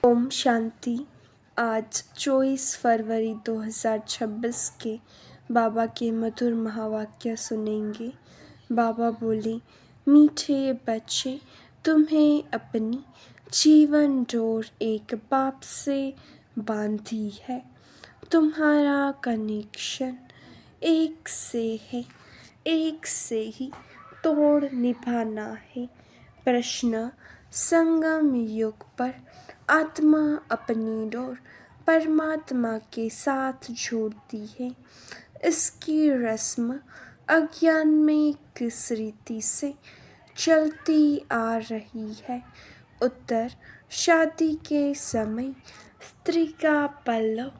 ओम शांति। आज 24 फरवरी 2026 के बाबा के मधुर महावाक्य सुनेंगे। बाबा बोले, मीठे बच्चे, तुम्हें अपनी जीवन डोर एक बाप से बांधी है। तुम्हारा कनेक्शन एक से है, एक से ही तोड़ निभाना है। प्रश्न, संगम युग पर आत्मा अपनी डोर परमात्मा के साथ जोड़ती है। इसकी रस्म अज्ञान में किस रीति से चलती आ रही है? उत्तर, शादी के समय स्त्री का पल्लव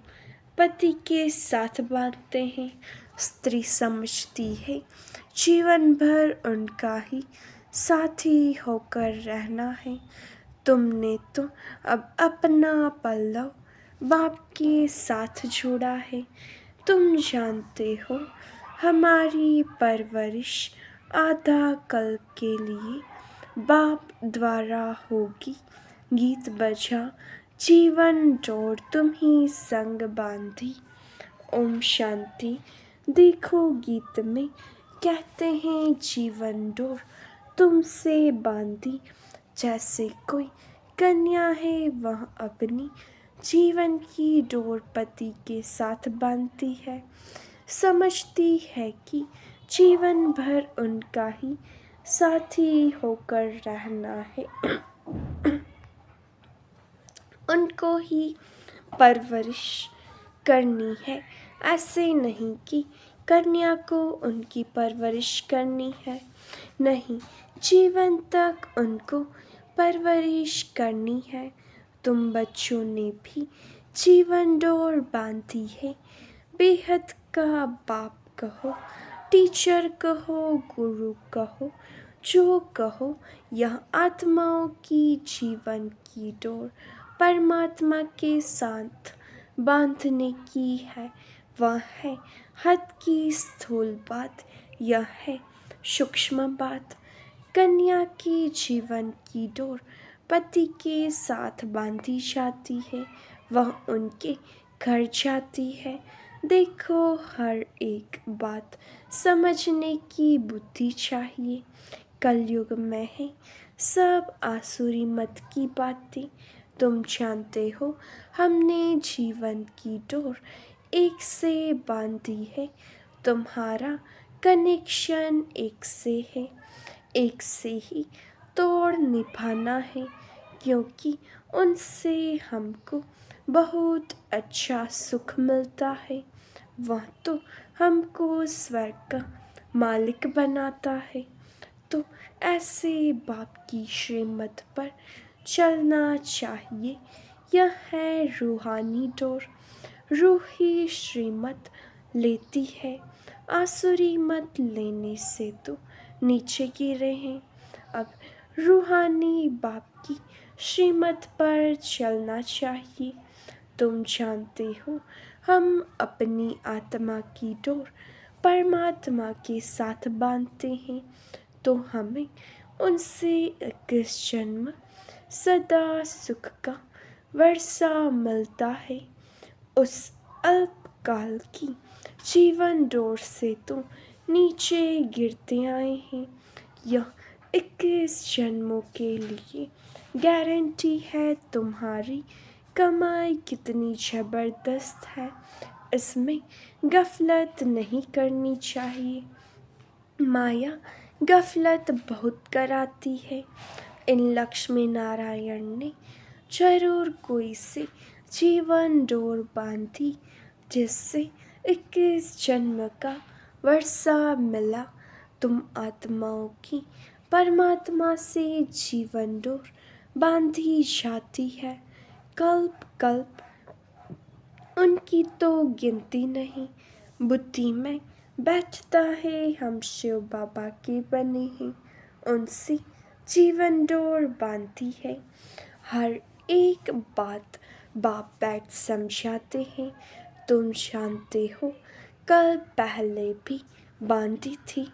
पति के साथ बांधते हैं। स्त्री समझती है जीवन भर उनका ही साथी होकर रहना है। तुमने तो अब अपना पल्लव बाप के साथ जोड़ा है। तुम जानते हो हमारी परवरिश आधा कल के लिए बाप द्वारा होगी। गीत बजा, जीवन डोर तुम ही संग बांधी। ओम शांति। देखो, गीत में कहते हैं जीवन डोर तुमसे बांधी। जैसे कोई कन्या है वह अपनी जीवन की डोर पति के साथ बांधती है। समझती है कि जीवन भर उनका ही साथी होकर रहना है। उनको ही परवरिश करनी है। ऐसे नहीं कि कन्या को उनकी परवरिश करनी है। नहीं, जीवन तक उनको परवरिश करनी है। तुम बच्चों ने भी जीवन डोर बांधी है। बेहद का बाप कहो, टीचर कहो, गुरु कहो, जो कहो, यह आत्माओं की जीवन की डोर परमात्मा के साथ बांधने की है। वह है हद की स्थूल बात, यह है सूक्ष्म बात। कन्या की जीवन की डोर पति के साथ बांधी जाती है। वह उनके घर जाती है। देखो, हर एक बात समझने की बुद्धि चाहिए। कलयुग में है सब आसुरी मत की बातें। तुम जानते हो हमने जीवन की डोर एक से बांधी है। तुम्हारा कनेक्शन एक से है, एक से ही तोड़ निभाना है। क्योंकि उनसे हमको बहुत अच्छा सुख मिलता है। वह तो हमको स्वर्ग का मालिक बनाता है। तो ऐसे बाप की श्रीमत पर चलना चाहिए। यह है रूहानी डोर। रूही श्रीमत लेती है। आसुरी मत लेने से तो नीचे गिरे हैं। अब रूहानी बाप की श्रीमत पर चलना चाहिए। तुम जानते हो हम अपनी आत्मा की डोर परमात्मा के साथ बांधते हैं। तो हमें उनसे 21 जन्म सदा सुख का वर्षा मिलता है। उस अल्पकाल की जीवन डोर से तो नीचे गिरते आए हैं। यह 21 जन्मों के लिए गारंटी है। तुम्हारी कमाई कितनी ज़बरदस्त है, इसमें गफलत नहीं करनी चाहिए। माया गफलत बहुत कराती है। इन लक्ष्मी नारायण ने जरूर कोई से जीवन डोर बांधी, जिससे 21 जन्म का वर्षा मिला। तुम आत्माओं की परमात्मा से जीवन डोर बांधी जाती है। कल्प कल्प उनकी तो गिनती नहीं। बुद्धि में बैठता है हम शिव बाबा के बने हैं। उनसे जीवन डोर बांधी है। हर एक बात बाप बैठ समझाते हैं। तुम जानते हो कल पहले भी बांधी थी।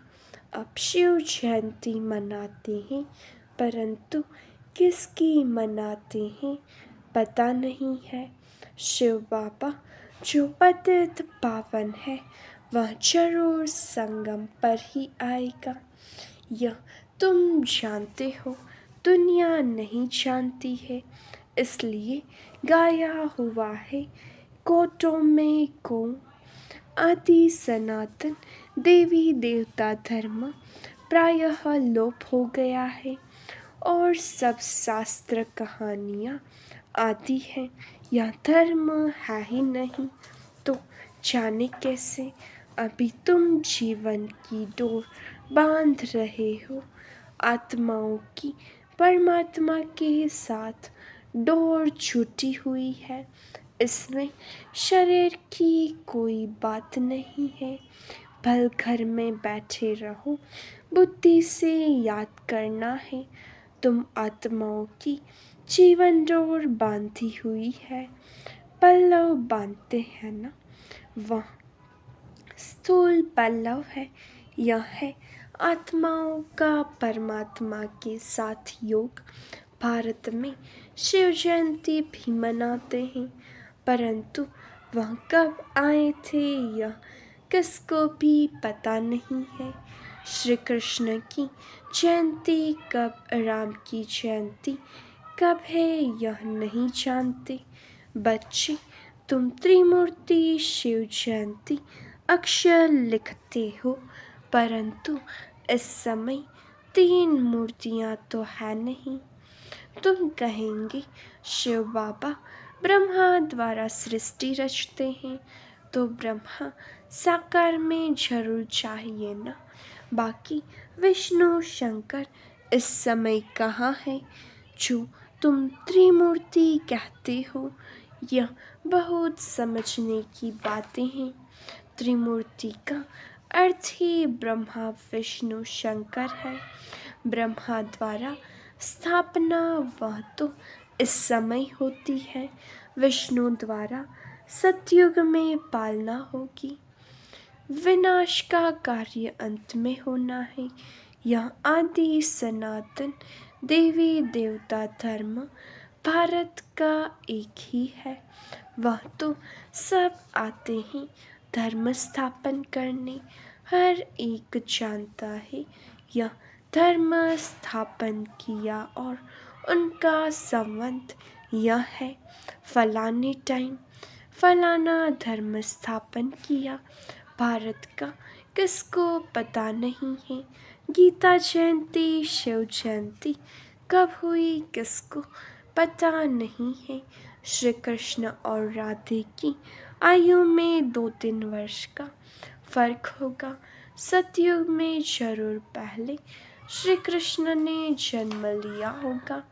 अब शिव जयंती मनाते हैं, परंतु किसकी मनाते हैं? पता नहीं है। शिव बाबा जो पतित पावन है वह जरूर संगम पर ही आएगा। यह तुम जानते हो, दुनिया नहीं जानती है, इसलिए गाया हुआ है कोटों में को। आदि सनातन देवी देवता धर्म प्रायः लोप हो गया है और सब शास्त्र कहानियाँ आदि हैं। यह धर्म है ही नहीं तो जाने कैसे। अभी तुम जीवन की डोर बांध रहे हो, आत्माओं की परमात्मा के साथ डोर छूटी हुई है। इसमें शरीर की कोई बात नहीं है। भल घर में बैठे रहो, बुद्धि से याद करना है। तुम आत्माओं की जीवन डोर बांधी हुई है। पल्लव बांधते हैं ना, वह स्थूल पल्लव है। यह है आत्माओं का परमात्मा के साथ योग। भारत में शिव जयंती भी मनाते हैं, परंतु वह कब आए थे यह किसको भी पता नहीं है। श्री कृष्ण की जयंती कब, राम की जयंती कब है यह नहीं जानते। बच्चे, तुम त्रिमूर्ति शिव जयंती अक्षर लिखते हो, परंतु इस समय 3 मूर्तियाँ तो है नहीं। तुम कहेंगे शिव बाबा ब्रह्मा द्वारा सृष्टि रचते हैं, तो ब्रह्मा साकार में जरूर चाहिए ना। बाकी विष्णु शंकर इस समय कहाँ है जो तुम त्रिमूर्ति कहते हो। यह बहुत समझने की बातें हैं। त्रिमूर्ति का अर्थ ही ब्रह्मा विष्णु शंकर है। ब्रह्मा द्वारा स्थापना वह तो इस समय होती है, विष्णु द्वारा सतयुग में पालना होगी। विनाश का कार्य अंत में होना है। यह आदि सनातन देवी देवता धर्म भारत का एक ही है। वह तो सब आते हैं धर्म स्थापन करने। हर एक जानता है यह धर्म स्थापन किया और उनका संबंध यह है फलाने टाइम फलाना धर्म स्थापन किया। भारत का किसको पता नहीं है। गीता जयंती शिव जयंती कब हुई किसको पता नहीं है। श्री कृष्ण और राधे की आयु में 2-3 वर्ष का फर्क होगा। सतयुग में जरूर पहले श्री कृष्ण ने जन्म लिया होगा,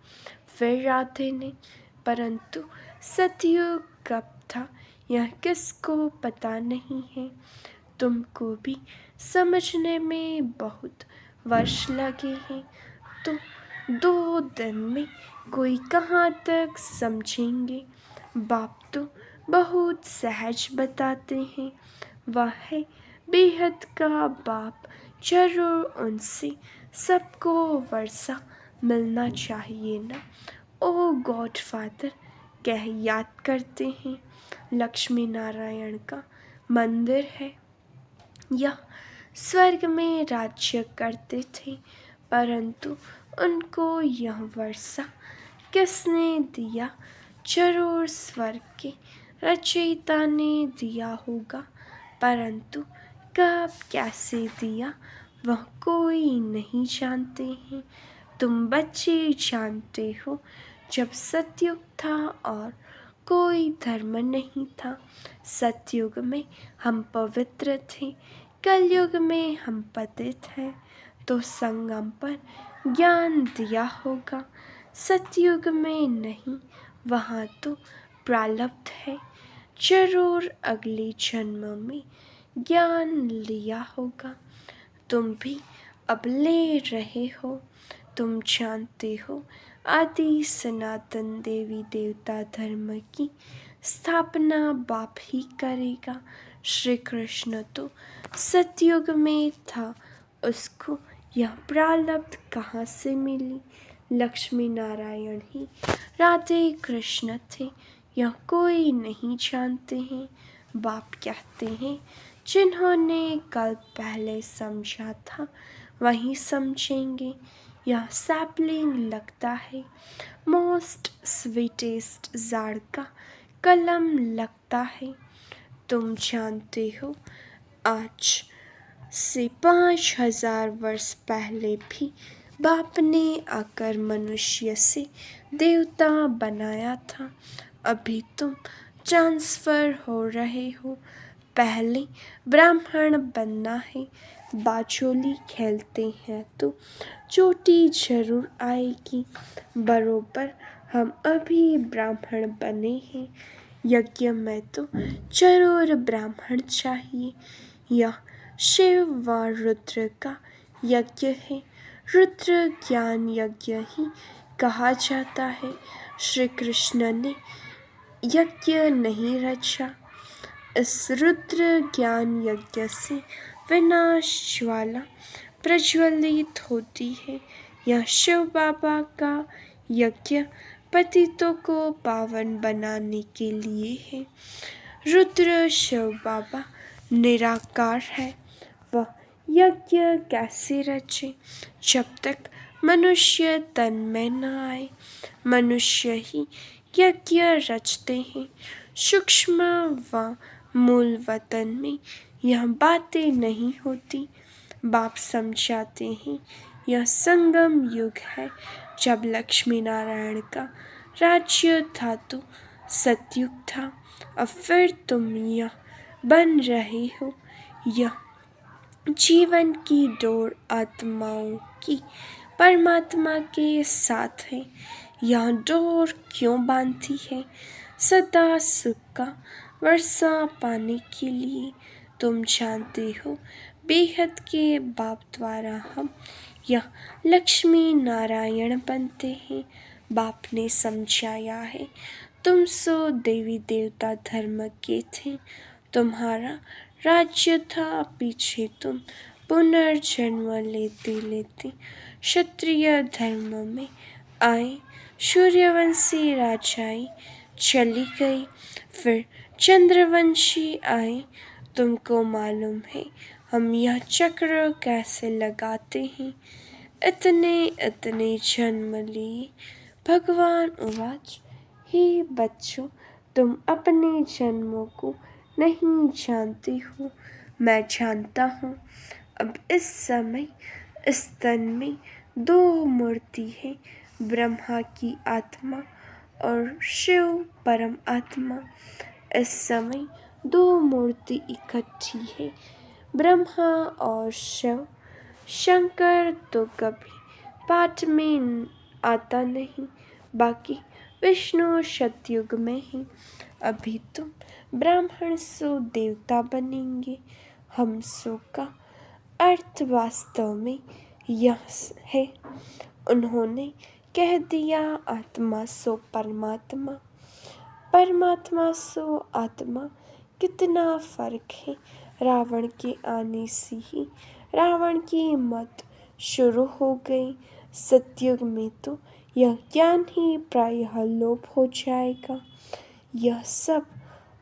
फिर राधे ने, परंतु सतयुग कब था यह किसको पता नहीं है। तुमको भी समझने में बहुत वर्ष लगे हैं, तो 2 दिन में कोई कहाँ तक समझेंगे। बाप तो बहुत सहज बताते हैं, वह है बेहद का बाप। जरूर उनसे सबको वर्षा मिलना चाहिए ना। ओ गॉड फादर कह याद करते हैं। लक्ष्मी नारायण का मंदिर है। यह स्वर्ग में राज्य करते थे, परंतु उनको यह वर्षा किसने दिया। जरूर स्वर्ग के रचयिता ने दिया होगा, परंतु कब कैसे दिया वह कोई नहीं जानते हैं। तुम बच्चे जानते हो, जब सतयुग था और कोई धर्म नहीं था। सतयुग में हम पवित्र थे, कलयुग में हम पतित हैं, तो संगम पर ज्ञान दिया होगा। सतयुग में नहीं, वहाँ तो प्रारब्ध है। जरूर अगले जन्म में ज्ञान लिया होगा। तुम भी अब ले रहे हो। तुम जानते हो आदि सनातन देवी देवता धर्म की स्थापना बाप ही करेगा। श्री कृष्ण तो सतयुग में था, उसको यह प्रारब्ध कहाँ से मिली। लक्ष्मी नारायण ही राधे कृष्ण थे, यह कोई नहीं जानते हैं। बाप कहते हैं जिन्होंने कल पहले समझा था वही समझेंगे। यह सैपलिंग लगता है मोस्ट स्वीटेस्ट जाड़ का कलम लगता है। तुम जानते हो आज से 5000 वर्ष पहले भी बाप ने आकर मनुष्य से देवता बनाया था। अभी तुम ट्रांसफर हो रहे हो। पहले ब्राह्मण बनना है। बाचोली खेलते हैं तो चोटी जरूर आएगी। बरोबर हम अभी ब्राह्मण बने हैं। यज्ञ में तो जरूर ब्राह्मण चाहिए। यह शिव व रुद्र का यज्ञ है। रुद्र ज्ञान यज्ञ ही कहा जाता है। श्री कृष्ण ने यज्ञ नहीं रचा। इस रुद्र ज्ञान यज्ञ से विनाश ज्वाला प्रज्वलित होती है। यह शिव बाबा का यज्ञ पतितों को पावन बनाने के लिए है। रुद्र शिव बाबा निराकार है। वह यज्ञ कैसे रचे जब तक मनुष्य तन में न आए। मनुष्य ही यज्ञ रचते हैं। सूक्ष्म व मूल वतन में यह बातें नहीं होती। बाप समझाते हैं यह संगम युग है। जब लक्ष्मी नारायण का राज्य था तो सतयुग था। अब फिर तुम यह बन रहे हो। यह जीवन की डोर आत्माओं की परमात्मा के साथ है। यह डोर क्यों बांधती है? सदा सुख का वर्षा पाने के लिए। तुम जानते हो बेहद के बाप द्वारा हम यह लक्ष्मी नारायण बनते हैं। बाप ने समझाया है तुम सो देवी देवता धर्म के थे। तुम्हारा राज्य था। पीछे तुम पुनर्जन्म लेते लेते क्षत्रिय धर्म में आए। सूर्यवंशी राजाएं चली गई, फिर चंद्रवंशी आए। तुमको मालूम है हम यह चक्र कैसे लगाते हैं। इतने इतने जन्म लिए। भगवान उवाच, हे बच्चों तुम अपने जन्मों को नहीं जानते हो, मैं जानता हूँ। अब इस समय इस तन में 2 मूर्ति है, ब्रह्मा की आत्मा और शिव परम आत्मा। इस समय 2 मूर्ति इकट्ठी है, ब्रह्मा और शिव। शंकर तो कभी पाठ में आता नहीं, बाकी विष्णु सतयुग में है। अभी तुम ब्राह्मण सो देवता बनेंगे। हम सो का अर्थ वास्तव में यह है। उन्होंने कह दिया आत्मा सो परमात्मा, परमात्मा सो आत्मा। कितना फर्क है। रावण के आने से ही रावण की मत शुरू हो गई। सतयुग में तो यह ज्ञान ही प्रायः लोप हो जाएगा। यह सब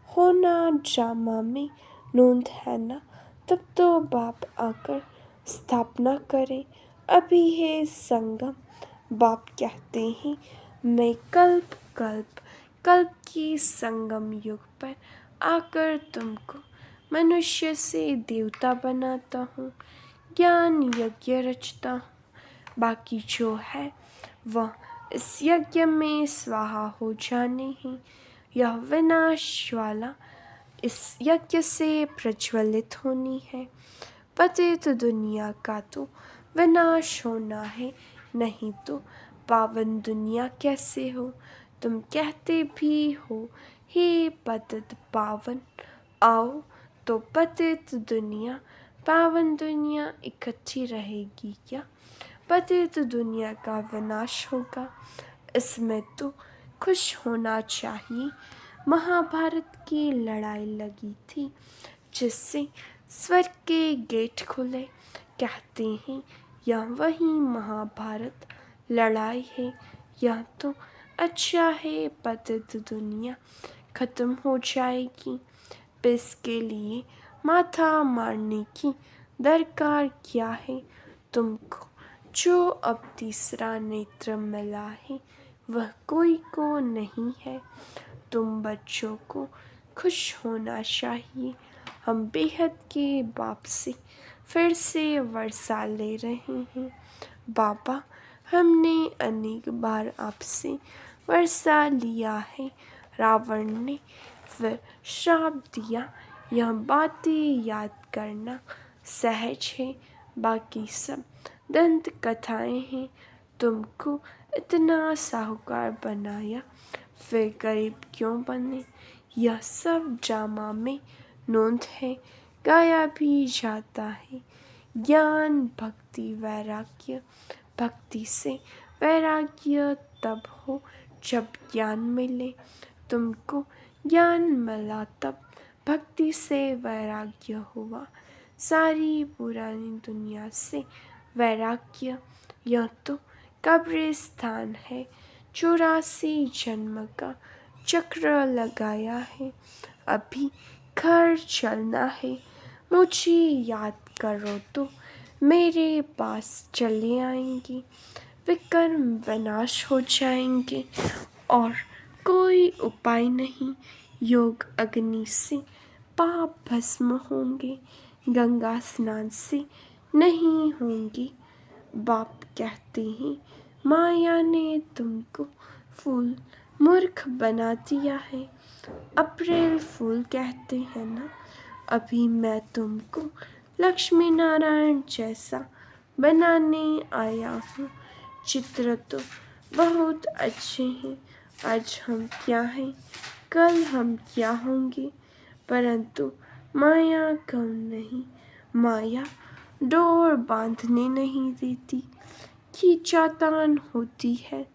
होना ड्रामा में नोंद है ना। तब तो बाप आकर स्थापना करे। अभी है संगम। बाप कहते हैं मैं कल्प कल्प कल्प की संगम युग पर आकर तुमको मनुष्य से देवता बनाता हूँ। ज्ञान यज्ञ रचता हूँ। बाकी जो है वह इस यज्ञ में स्वाहा हो जाने हैं। यह विनाश वाला इस यज्ञ से प्रज्वलित होनी है। पतित दुनिया का तो विनाश होना है, नहीं तो पावन दुनिया कैसे हो। तुम कहते भी हो हे पतित पावन, आओ तो पतित दुनिया पावन दुनिया इकट्ठी रहेगी क्या? पतित दुनिया का विनाश होगा। इसमें तो खुश होना चाहिए। महाभारत की लड़ाई लगी थी जिससे स्वर्ग के गेट खुले। कहते हैं यह वही महाभारत लड़ाई है, यह तो अच्छा है पतित दुनिया खत्म हो जाएगी। इसके लिए माथा मारने की दरकार क्या है तुमको? जो अब तीसरा नेत्र मिला है वह कोई को नहीं है। तुम बच्चों को खुश होना चाहिए। हम बेहद के बाप से फिर से वर्षा ले रहे हैं। बाबा, हमने अनेक बार आपसे वर्षा लिया है। रावण ने फिर श्राप दिया। यह बातें याद करना सहज है, बाकी सब दंत कथाएं हैं। तुमको इतना साहूकार बनाया, फिर गरीब क्यों बने? यह सब ड्रामा में नोंद है, गाया भी जाता है। ज्ञान भक्ति वैराग्य, भक्ति से वैराग्य तब हो जब ज्ञान मिले। तुमको ज्ञान मिला तब भक्ति से वैराग्य हुआ। सारी पुरानी दुनिया से वैराग्य, यह तो कब्रिस्तान है। 84 जन्म का चक्र लगाया है, अभी घर चलना है। मुझे याद करो तो मेरे पास चले आएंगे। विकर्म विनाश हो जाएंगे और कोई उपाय नहीं। योग अग्नि से पाप भस्म होंगे, गंगा स्नान से नहीं होंगे। बाप कहते हैं माया ने तुमको फूल मूर्ख बना दिया है। अप्रैल फूल कहते हैं ना। अभी मैं तुमको लक्ष्मी नारायण जैसा बनाने आया हूँ। चित्र तो बहुत अच्छे हैं। आज हम क्या हैं, कल हम क्या होंगे, परंतु माया कम नहीं। माया डोर बांधने नहीं देती, खींचातान होती है।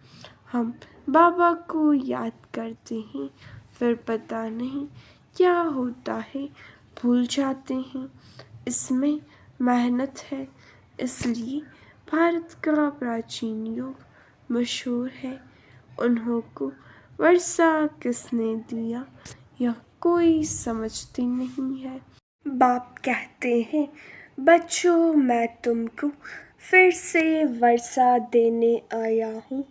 हम बाबा को याद करते हैं, फिर पता नहीं क्या होता है, भूल जाते हैं। इसमें मेहनत है, इसलिए भारत का प्राचीन योग मशहूर है। उन्हों को वर्षा किसने दिया, यह कोई समझती नहीं है। बाप कहते हैं बच्चों, मैं तुमको फिर से वर्षा देने आया हूँ।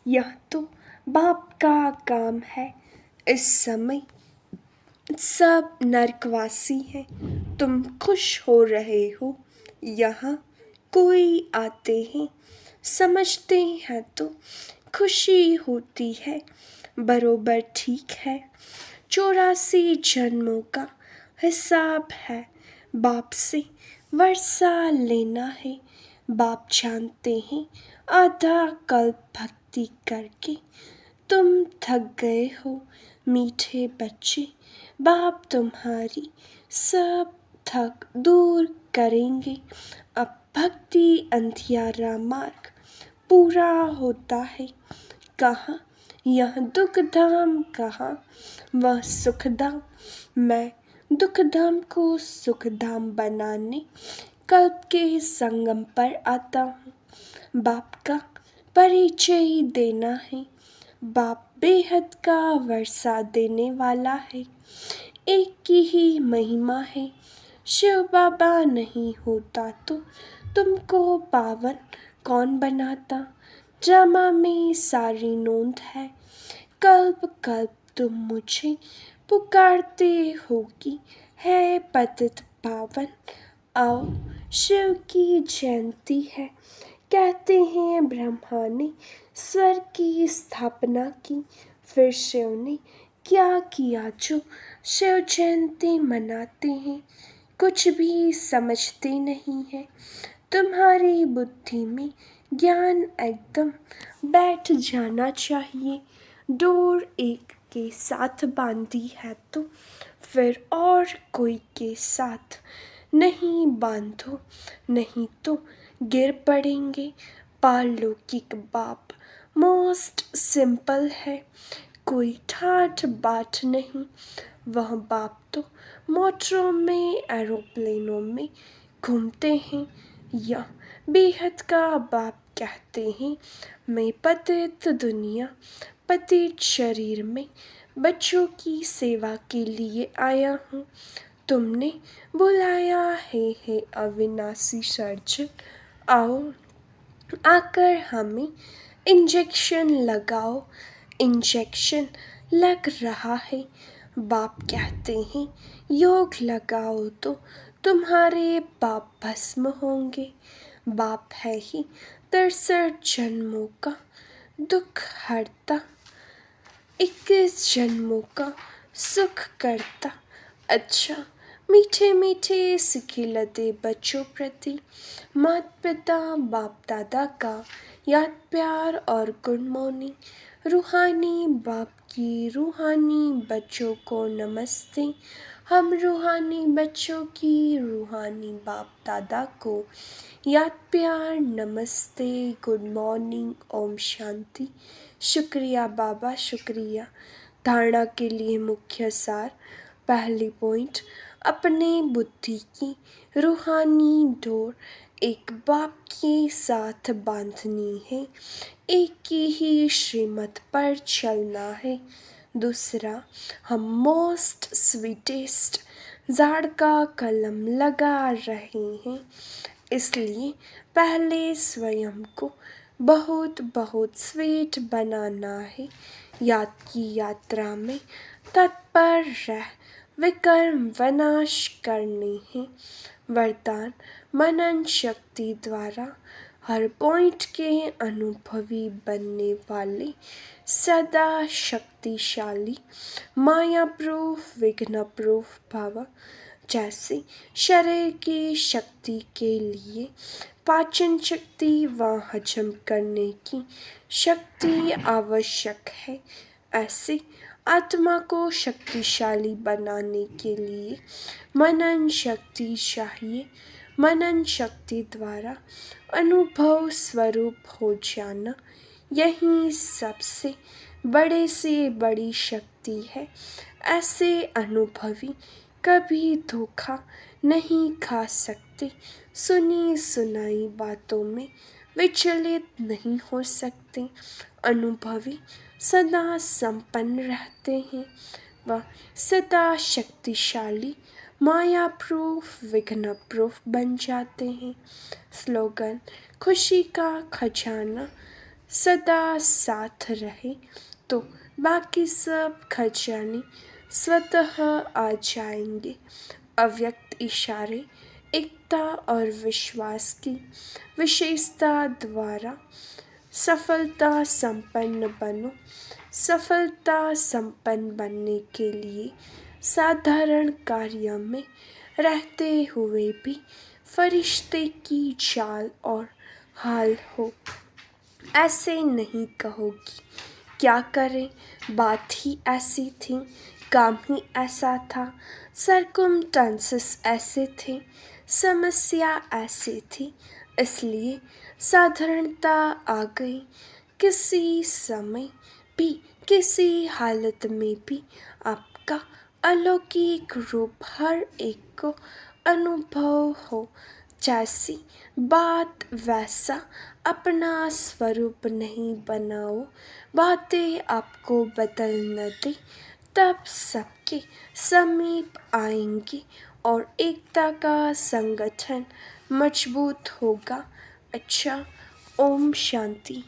यह तो बाप का काम है। इस समय सब नरकवासी हैं, तुम खुश हो रहे हो। यहाँ कोई आते हैं, समझते हैं तो खुशी होती है। बरोबर ठीक है। 84 जन्मों का हिसाब है। बाप से वर्षा लेना है। बाप जानते हैं आधा कल्प भक्ति करके तुम थक गए हो। मीठे बच्चे, बाप तुम्हारी सब थक दूर करेंगे। अब भक्ति अंधियारा मार्ग पूरा होता है। कहाँ यह दुखधाम, कहाँ वह सुखधाम। मैं दुखधाम को सुखधाम बनाने कल्प के संगम पर आता हूँ। बाप का परिचय देना है। बाप बेहद का वर्षा देने वाला है। एक की ही महिमा है। शिव बाबा नहीं होता तो तुमको पावन कौन बनाता। ड्रामा में सारी नोंद है। कल्प कल्प तुम मुझे पुकारते हो कि है पतित पावन। आओ, शिव की जयंती है। कहते हैं ब्रह्मा ने स्वर्ग की स्थापना की, फिर शिव ने क्या किया जो शिव जयंती मनाते हैं। कुछ भी समझते नहीं है। तुम्हारी बुद्धि में ज्ञान एकदम बैठ जाना चाहिए। डोर एक के साथ बांधी है तो फिर और कोई के साथ नहीं बांधो, नहीं तो गिर पड़ेंगे। पारलौकिक बाप मोस्ट सिंपल है, कोई ठाठ बाट नहीं। वह बाप तो मोटरों में, एरोप्लेनों में घूमते हैं। यह बेहद का बाप कहते हैं मैं पतित दुनिया पतित शरीर में बच्चों की सेवा के लिए आया हूँ। तुमने बुलाया है अविनाशी सर्जन, आओ आकर हमें इंजेक्शन लगाओ। इंजेक्शन लग रहा है। बाप कहते हैं योग लगाओ तो तुम्हारे पाप भस्म होंगे। बाप है ही 63 जन्मों का दुख हरता, 21 जन्मों का सुख करता। अच्छा मीठे मीठे सिखिलते बच्चों प्रति माता पिता बाप दादा का याद प्यार और गुड मॉर्निंग। रूहानी बाप की रूहानी बच्चों को नमस्ते। हम रूहानी बच्चों की रूहानी बाप दादा को याद प्यार नमस्ते गुड मॉर्निंग ओम शांति। शुक्रिया बाबा शुक्रिया। धारणा के लिए मुख्य सार। पहली पॉइंट, अपने बुद्धि की रूहानी डोर एक बाप के साथ बांधनी है, एक की ही श्रीमत पर चलना है। दूसरा, हम मोस्ट स्वीटेस्ट झाड़ का कलम लगा रहे हैं, इसलिए पहले स्वयं को बहुत बहुत स्वीट बनाना है। याद की यात्रा में तत्पर रह विकर्म विनाश करने हैं। वरदान मनन शक्ति द्वारा हर पॉइंट के अनुभवी बनने वाले सदा शक्तिशाली माया प्रूफ विघ्न प्रूफ भव। जैसे शरीर की शक्ति के लिए पाचन शक्ति व हजम करने की शक्ति आवश्यक है, ऐसे आत्मा को शक्तिशाली बनाने के लिए मनन शक्ति चाहिए। मनन शक्ति द्वारा अनुभव स्वरूप हो जाना यही सबसे बड़े से बड़ी शक्ति है। ऐसे अनुभवी कभी धोखा नहीं खा सकते, सुनी सुनाई बातों में विचलित नहीं हो सकते। अनुभवी सदा संपन्न रहते हैं, वह सदा शक्तिशाली माया प्रूफ विघ्न प्रूफ बन जाते हैं। स्लोगन, खुशी का खजाना सदा साथ रहे तो बाकी सब खजाने स्वतः आ जाएंगे। अव्यक्त इशारे, एकता और विश्वास की विशेषता द्वारा सफलता संपन्न बनो। सफलता संपन्न बनने के लिए साधारण कार्य में रहते हुए भी फरिश्ते की चाल और हाल हो। ऐसे नहीं कहोगी क्या करें, बात ही ऐसी थी, काम ही ऐसा था, सर्कमस्टेंसेस ऐसे थे, समस्या ऐसी थी, इसलिए साधारणता आ गई। किसी समय भी किसी हालत में भी आपका अलौकिक रूप हर एक को अनुभव हो। जैसी बात वैसा अपना स्वरूप नहीं बनाओ, बातें आपको बदल न दे, तब सबके समीप आएंगे और एकता का संगठन मजबूत होगा। अच्छा, ओम शांति।